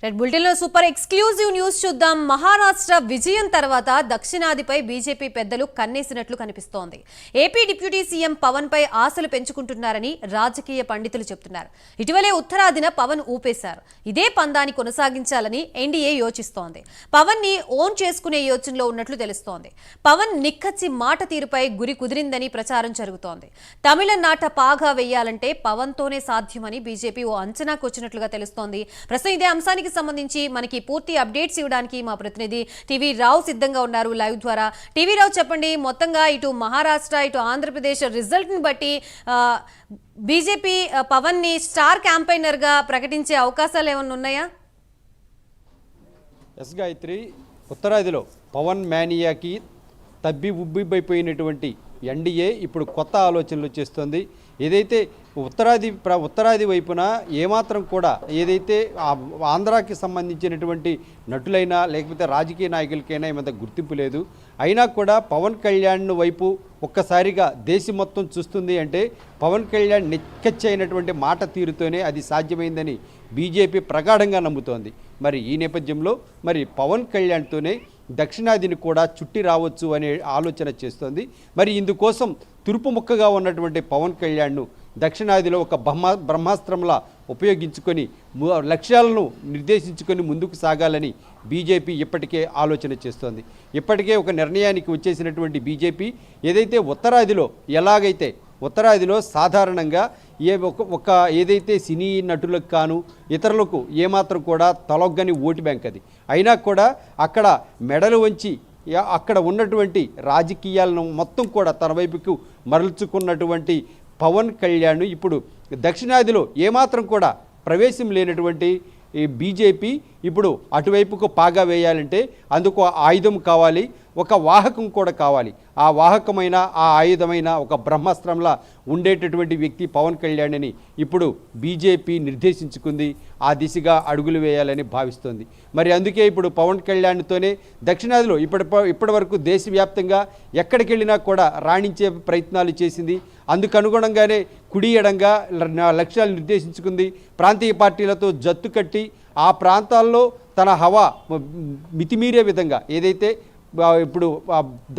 Red బులెటిన్లో super exclusive news చూద్దాం. మహారాష్ట్ర విజయం తర్వాత దక్షిణాదిపై బీజేపీ పెద్దలు కన్నేసినట్లు కనిపిస్తోంది. ఏపీ డిప్యూటీ సీఎం పవన్ పై ఆశలు పెంచుకుంటున్నారని రాజకీయ పండితులు చెబుతున్నారు. ఇటీవలే ఉత్తరాదిన పవన్ ఊపేశారు. ఇదే పందాన్ని కొనసాగించాలని ఎన్డీఏ యోచిస్తోంది. పవన్ ని ఓన్ చేసుకునే యోచనలో ఉన్నట్లు తెలుస్తోంది. పవన్ నిక్కచ్చి మాట తీరుపై గురి కుదిరిందని ప్రచారం జరుగుతోంది. తమిళనాట పాగా వేయాలంటే పవన్ తోనే సాధ్యమని బీజేపీ ఓ అంచనాకు వచ్చినట్లుగా తెలుస్తోంది. ప్రస్తుతం ఇదే అంశానికి సంబంధించి మనకి పూర్తి అప్డేట్స్ ఇవ్వడానికి మా ప్రతినిధి టీవీ రావు సిద్ధంగా ఉన్నారు లైవ్ ద్వారా. టీవీ రావు, చెప్పండి, మొత్తంగా ఇటు మహారాష్ట్ర ఇటు ఆంధ్రప్రదేశ్ రిజల్ట్ ని బట్టి బీజేపీ పవన్ ని స్టార్ క్యాంపెయినర్ గా ప్రకటించే అవకాశాలు ఏమైనా ఉన్నాయా? ఎస్ గాయత్రి, ఉత్తరాదిలో పవన్ మేనియాకి తబ్బి ఉబ్బిపోయినటువంటి ఎన్డీఏ ఇప్పుడు కొత్త ఆలోచనలు చేస్తుంది. ఏదైతే ఉత్తరాది వైపున ఏమాత్రం కూడా ఏదైతే ఆంధ్రాకి సంబంధించినటువంటి నటులైనా లేకపోతే రాజకీయ నాయకులకైనా ఏమంత గుర్తింపు లేదు. అయినా కూడా పవన్ కళ్యాణ్ వైపు ఒక్కసారిగా దేశం మొత్తం చూస్తుంది అంటే పవన్ కళ్యాణ్ నిక్కచ్చైనటువంటి మాట తీరుతోనే అది సాధ్యమైందని బీజేపీ ప్రగాఢంగా నమ్ముతోంది. మరి ఈ నేపథ్యంలో మరి పవన్ కళ్యాణ్తోనే దక్షిణాదిని కూడా చుట్టి రావచ్చు అనే ఆలోచన చేస్తోంది. మరి ఇందుకోసం తురుపు ముక్కగా ఉన్నటువంటి పవన్ కళ్యాణ్ను దక్షిణాదిలో ఒక బ్రహ్మాస్త్రంలా ఉపయోగించుకొని లక్ష్యాలను నిర్దేశించుకొని ముందుకు సాగాలని బీజేపీ ఇప్పటికే ఆలోచన చేస్తోంది. ఇప్పటికే ఒక నిర్ణయానికి వచ్చేసినటువంటి బీజేపీ ఏదైతే ఉత్తరాదిలో సాధారణంగా ఏదైతే సినీ నటులకు కాను ఇతరులకు ఏమాత్రం కూడా తలొగ్గని ఓటు బ్యాంక్ అది. అయినా కూడా అక్కడ మెడలు వంచి అక్కడ ఉన్నటువంటి రాజకీయాలను మొత్తం కూడా తన వైపుకు మరల్చుకున్నటువంటి పవన్ కళ్యాణ్ ఇప్పుడు దక్షిణాదిలో ఏమాత్రం కూడా ప్రవేశం లేనటువంటి ఈ బీజేపీ ఇప్పుడు అటువైపుకు పాగా వేయాలంటే అందుకు ఆయుధం కావాలి, ఒక వాహకం కూడా కావాలి. ఆ వాహకమైన ఆ ఆయుధమైన ఒక బ్రహ్మాస్త్రంలా ఉండేటటువంటి వ్యక్తి పవన్ కళ్యాణ్ అని ఇప్పుడు బీజేపీ నిర్దేశించుకుంది. ఆ దిశగా అడుగులు వేయాలని భావిస్తోంది. మరి అందుకే ఇప్పుడు పవన్ కళ్యాణ్తోనే దక్షిణాదిలో ఇప్పటి వరకు దేశవ్యాప్తంగా ఎక్కడికి వెళ్ళినా కూడా రాణించే ప్రయత్నాలు చేసింది. అందుకు అనుగుణంగానే కుడి ఎడంగా లక్ష్యాలు నిర్దేశించుకుంది. ప్రాంతీయ పార్టీలతో జత్తు కట్టి ఆ ప్రాంతాల్లో తన హవా మితిమీరే విధంగా ఏదైతే ఇప్పుడు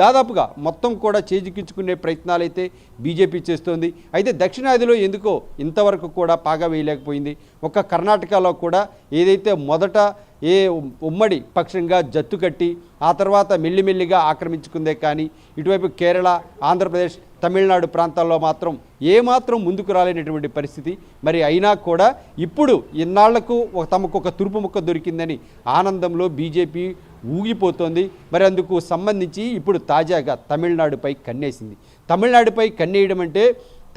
దాదాపుగా మొత్తం కూడా చేజిక్కించుకునే ప్రయత్నాలు అయితే బీజేపీ చేస్తోంది. అయితే దక్షిణాదిలో ఎందుకో ఇంతవరకు కూడా పాగా వేయలేకపోయింది. ఒక కర్ణాటకలో కూడా ఏదైతే మొదట ఉమ్మడి పక్షంగా జత్తు కట్టి ఆ తర్వాత మెల్లిమెల్లిగా ఆక్రమించుకుందే కానీ ఇటువైపు కేరళ, ఆంధ్రప్రదేశ్, తమిళనాడు ప్రాంతాల్లో మాత్రం ఏమాత్రం ముందుకు రాలేనటువంటి పరిస్థితి. మరి అయినా కూడా ఇప్పుడు ఇన్నాళ్లకు తమకు ఒక తురుపు ముక్క దొరికిందని ఆనందంలో బీజేపీ ఊగిపోతోంది. మరి అందుకు సంబంధించి ఇప్పుడు తాజాగా తమిళనాడుపై కన్నేసింది. తమిళనాడుపై కన్నేయడం అంటే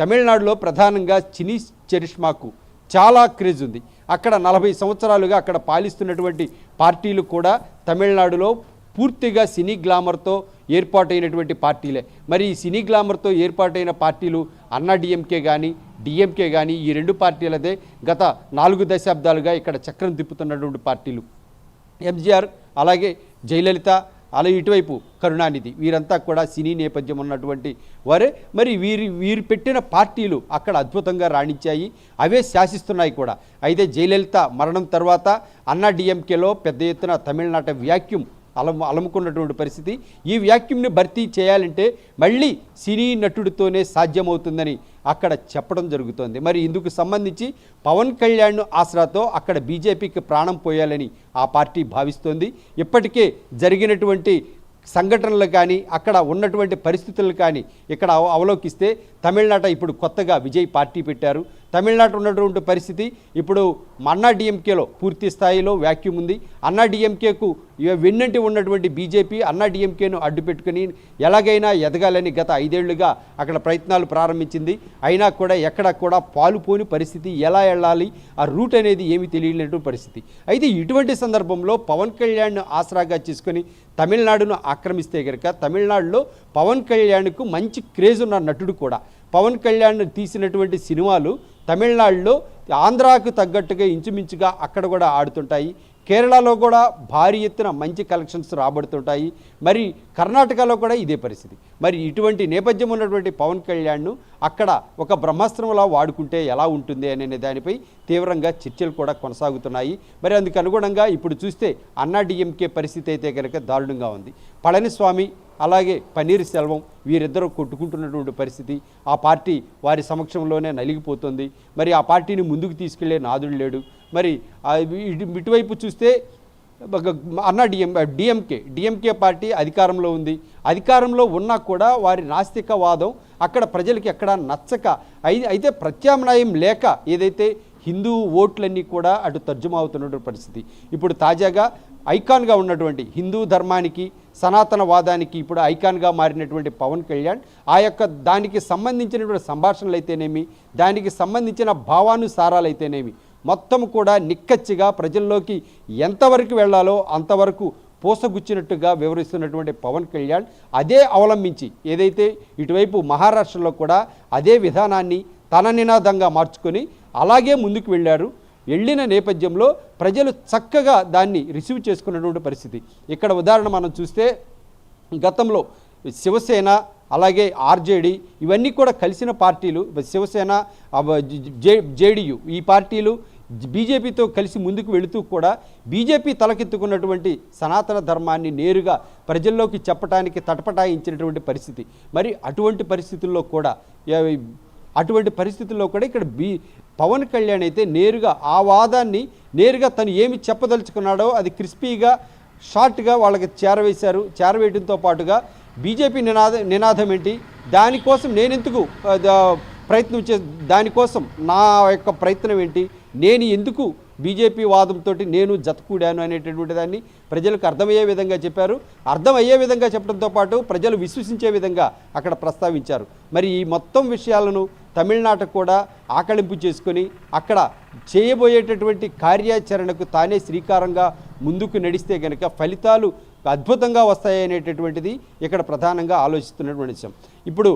తమిళనాడులో ప్రధానంగా చినీ చరిష్మాకు చాలా క్రేజ్ ఉంది. అక్కడ 40 సంవత్సరాలుగా అక్కడ పాలిస్తున్నటువంటి పార్టీలు కూడా తమిళనాడులో పూర్తిగా సినీ గ్లామర్తో ఏర్పాటైనటువంటి పార్టీలే. మరి ఈ సినీ గ్లామర్తో ఏర్పాటైన పార్టీలు అన్నా డిఎంకే కానీ డిఎంకే కానీ ఈ రెండు పార్టీలదే గత 4 దశాబ్దాలుగా ఇక్కడ చక్రం తిప్పుతున్నటువంటి పార్టీలు. ఎంజీఆర్, అలాగే జయలలిత, అలాగే ఇటువైపు కరుణానిధి, వీరంతా కూడా సినీ నేపథ్యం ఉన్నటువంటి వారే. మరి వీరు పెట్టిన పార్టీలు అక్కడ అద్భుతంగా రాణించాయి, అవే శాసిస్తున్నాయి కూడా. అయితే జయలలిత మరణం తర్వాత అన్నా డిఎంకేలో పెద్ద ఎత్తున తమిళనాట వ్యాక్యూమ్ అలముకున్నటువంటి పరిస్థితి. ఈ వ్యాక్యూమ్ని భర్తీ చేయాలంటే మళ్ళీ సినీ నటుడితోనే సాధ్యమవుతుందని అక్కడ చెప్పడం జరుగుతోంది. మరి ఇందుకు సంబంధించి పవన్ కళ్యాణ్ ఆసరాతో అక్కడ బీజేపీకి ప్రాణం పోయాలని ఆ పార్టీ భావిస్తోంది. ఇప్పటికే జరిగినటువంటి సంఘటనలు కానీ అక్కడ ఉన్నటువంటి పరిస్థితులు కానీ ఇక్కడ అవలోకిస్తే తమిళనాట ఇప్పుడు కొత్తగా విజయ్ పార్టీ పెట్టారు. తమిళనాట ఉన్నటువంటి పరిస్థితి ఇప్పుడు అన్నా డిఎంకేలో పూర్తి స్థాయిలో వ్యాక్యూమ్ ఉంది. అన్నా డిఎంకేకు వెన్నంటి ఉన్నటువంటి బీజేపీ అన్నా డిఎంకేను అడ్డు పెట్టుకుని ఎలాగైనా ఎదగాలని గత 5 ఏళ్లుగా అక్కడ ప్రయత్నాలు ప్రారంభించింది. అయినా కూడా ఎక్కడ కూడా పాలుపోని పరిస్థితి, ఎలా వెళ్ళాలి ఆ రూట్ అనేది ఏమీ తెలియనటువంటి పరిస్థితి. అయితే ఇటువంటి సందర్భంలో పవన్ కళ్యాణ్ ఆసరాగా చేసుకొని తమిళనాడును ఆక్రమిస్తే కనుక తమిళనాడులో పవన్ కళ్యాణ్కు మంచి క్రేజ్ ఉన్న నటుడు కూడా. పవన్ కళ్యాణ్ తీసినటువంటి సినిమాలు తమిళనాడులో ఆంధ్రాకు తగ్గట్టుగా ఇంచుమించుగా అక్కడ కూడా ఆడుతుంటాయి. కేరళలో కూడా భారీ ఎత్తున మంచి కలెక్షన్స్ రాబడుతుంటాయి. మరి కర్ణాటకలో కూడా ఇదే పరిస్థితి. మరి ఇటువంటి నేపథ్యం ఉన్నటువంటి పవన్ కళ్యాణ్ను అక్కడ ఒక బ్రహ్మాస్త్రంలా వాడుకుంటే ఎలా ఉంటుంది అనే దానిపై తీవ్రంగా చర్చలు కూడా కొనసాగుతున్నాయి. మరి అందుకు అనుగుణంగా ఇప్పుడు చూస్తే అన్నాడీఎంకే పరిస్థితి అయితే కనుక దారుణంగా ఉంది. పళనిస్వామి అలాగే పన్నీర్ సెల్వం వీరిద్దరూ కొట్టుకుంటున్నటువంటి పరిస్థితి. ఆ పార్టీ వారి సమక్షంలోనే నలిగిపోతుంది. మరి ఆ పార్టీని ముందుకు తీసుకెళ్లే నాదుడు లేడు. మరి ఇటువైపు చూస్తే డిఎంకే పార్టీ అధికారంలో ఉంది. అధికారంలో ఉన్నా కూడా వారి నాస్తికవాదం అక్కడ ప్రజలకి ఎక్కడా నచ్చక అయితే ప్రత్యామ్నాయం లేక ఏదైతే హిందూ ఓట్లన్నీ కూడా అటు తర్జుమా అవుతున్నటువంటి పరిస్థితి. ఇప్పుడు తాజాగా ఐకాన్గా ఉన్నటువంటి హిందూ ధర్మానికి సనాతనవాదానికి ఇప్పుడు ఐకాన్గా మారినటువంటి పవన్ కళ్యాణ్ ఆ యొక్క దానికి సంబంధించినటువంటి సంభాషణలు అయితేనేమి, దానికి సంబంధించిన భావానుసారాలు అయితేనేమి మొత్తం కూడా నిక్కచ్చిగా ప్రజల్లోకి ఎంతవరకు వెళ్ళాలో అంతవరకు పూసగుచ్చినట్టుగా వివరిస్తున్నటువంటి పవన్ కళ్యాణ్ అదే అవలంబించి ఏదైతే ఇటువైపు మహారాష్ట్రలో కూడా అదే విధానాన్ని తన నినాదంగా మార్చుకొని అలాగే ముందుకు వెళ్ళిన నేపథ్యంలో ప్రజలు చక్కగా దాన్ని రిసీవ్ చేసుకున్నటువంటి పరిస్థితి. ఇక్కడ ఉదాహరణ మనం చూస్తే గతంలో శివసేన అలాగే ఆర్జేడీ ఇవన్నీ కూడా కలిసిన పార్టీలు, శివసేన జేడీయూ ఈ పార్టీలు బీజేపీతో కలిసి ముందుకు వెళుతూ కూడా బీజేపీ తలకెత్తుకున్నటువంటి సనాతన ధర్మాన్ని నేరుగా ప్రజల్లోకి చెప్పడానికి తటపటాయించినటువంటి పరిస్థితి. మరి అటువంటి పరిస్థితుల్లో కూడా ఇక్కడ పవన్ కళ్యాణ్ అయితే నేరుగా ఆ వాదాన్ని నేరుగా తను ఏమి చెప్పదలుచుకున్నాడో అది క్రిస్పీగా షార్ట్గా వాళ్ళకి చేరవేయడంతో పాటుగా బీజేపీ నినాదం ఏంటి, దానికోసం నేనెందుకు దానికోసం నా యొక్క ప్రయత్నం ఏంటి, నేను ఎందుకు బీజేపీ వాదంతో నేను జతకూడాను అనేటటువంటి దాన్ని ప్రజలకు అర్థమయ్యే విధంగా చెప్పారు. అర్థమయ్యే విధంగా చెప్పడంతో పాటు ప్రజలు విశ్వసించే విధంగా అక్కడ ప్రస్తావించారు. మరి ఈ మొత్తం విషయాలను తమిళనాట కూడా ఆకళింపు చేసుకొని అక్కడ చేయబోయేటటువంటి కార్యాచరణకు తానే శ్రీకారంగా ముందుకు నడిస్తే కనుక ఫలితాలు అద్భుతంగా వస్తాయనేటటువంటిది ఇక్కడ ప్రధానంగా ఆలోచిస్తున్నటువంటి విషయం. ఇప్పుడు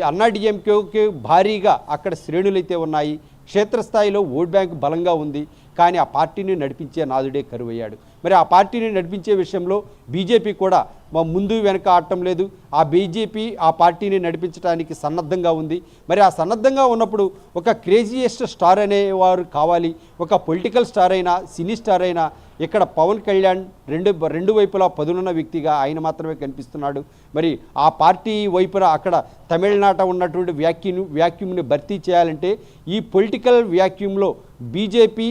అన్నాడీఎంకేకి భారీగా అక్కడ శ్రేణులైతే ఉన్నాయి. క్షేత్రస్థాయిలో ఓట్ బ్యాంక్ బలంగా ఉంది. కానీ ఆ పార్టీని నడిపించే నాదుడే కరువయ్యాడు. మరి ఆ పార్టీని నడిపించే విషయంలో బీజేపీ కూడా ముందు వెనక ఆడటం లేదు. ఆ బీజేపీ ఆ పార్టీని నడిపించడానికి సన్నద్ధంగా ఉంది. మరి ఆ సన్నద్ధంగా ఉన్నప్పుడు ఒక క్రేజియెస్ట్ స్టార్ అనేవారు కావాలి. ఒక పొలిటికల్ స్టార్ అయినా సినీ స్టార్ అయినా ఇక్కడ పవన్ కళ్యాణ్ రెండు వైపులా పదునున్న వ్యక్తిగా ఆయన మాత్రమే కనిపిస్తున్నాడు. మరి ఆ పార్టీ వైపున అక్కడ తమిళనాట ఉన్నటువంటి వ్యాక్యూమ్ని భర్తీ చేయాలంటే ఈ పొలిటికల్ వ్యాక్యూమ్లో బీజేపీ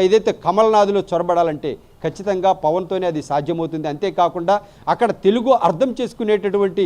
ఏదైతే కమల్నాథ్లో చొరబడాలంటే ఖచ్చితంగా పవన్తోనే అది సాధ్యమవుతుంది. అంతేకాకుండా అక్కడ తెలుగు అర్థం చేసుకునేటటువంటి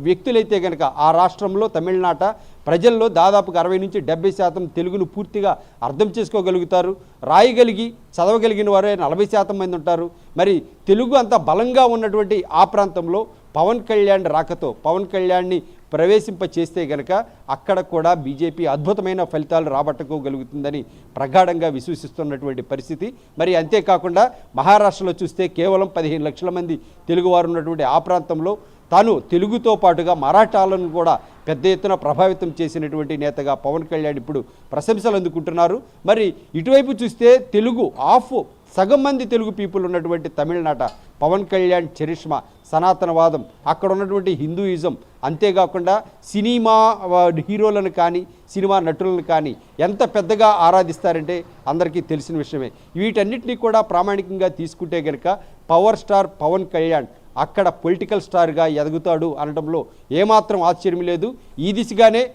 వ్యక్తులైతే కనుక ఆ రాష్ట్రంలో తమిళనాట ప్రజల్లో దాదాపుగా 60 నుంచి 70% తెలుగును పూర్తిగా అర్థం చేసుకోగలుగుతారు. రాయగలిగి చదవగలిగిన వారే 40% మంది ఉంటారు. మరి తెలుగు అంత బలంగా ఉన్నటువంటి ఆ ప్రాంతంలో పవన్ కళ్యాణ్ రాకతో పవన్ కళ్యాణ్ని ప్రవేశింప చేస్తే గనక అక్కడ కూడా బీజేపీ అద్భుతమైన ఫలితాలు రాబట్టుకోగలుగుతుందని ప్రగాఢంగా విశ్వసిస్తున్నటువంటి పరిస్థితి. మరి అంతేకాకుండా మహారాష్ట్రలో చూస్తే కేవలం 15 లక్షల మంది తెలుగువారు ఉన్నటువంటి ఆ ప్రాంతంలో తాను తెలుగుతో పాటుగా మరాఠాలను కూడా పెద్ద ఎత్తున ప్రభావితం చేసినటువంటి నేతగా పవన్ కళ్యాణ్ ఇప్పుడు ప్రశంసలు అందుకుంటున్నారు. మరి ఇటువైపు చూస్తే సగం మంది తెలుగు పీపుల్ ఉన్నటువంటి తమిళనాట పవన్ కళ్యాణ్ చరిష్మా, సనాతనవాదం, అక్కడ ఉన్నటువంటి హిందూయిజం, అంతేకాకుండా సినిమా హీరోలను కానీ సినిమా నటులను కానీ ఎంత పెద్దగా ఆరాధిస్తారంటే అందరికీ తెలిసిన విషయమే. వీటన్నిటినీ కూడా ప్రామాణికంగా తీసుకుంటే కనుక పవర్ స్టార్ పవన్ కళ్యాణ్ అక్కడ పొలిటికల్ స్టార్గా ఎదుగుతాడు అనడంలో ఏమాత్రం ఆశ్చర్యం లేదు. ఈ దిశగానే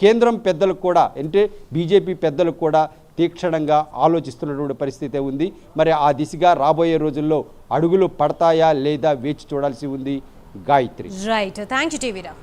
కేంద్రం పెద్దలకు కూడా అంటే బీజేపీ పెద్దలకు కూడా తీక్షణంగా ఆలోచిస్తున్నటువంటి పరిస్థితి ఉంది. మరి ఆ దిశగా రాబోయే రోజుల్లో అడుగులు పడతాయా లేదా వేచి చూడాల్సి ఉంది. Gayatri. Right, thank you TV Rao.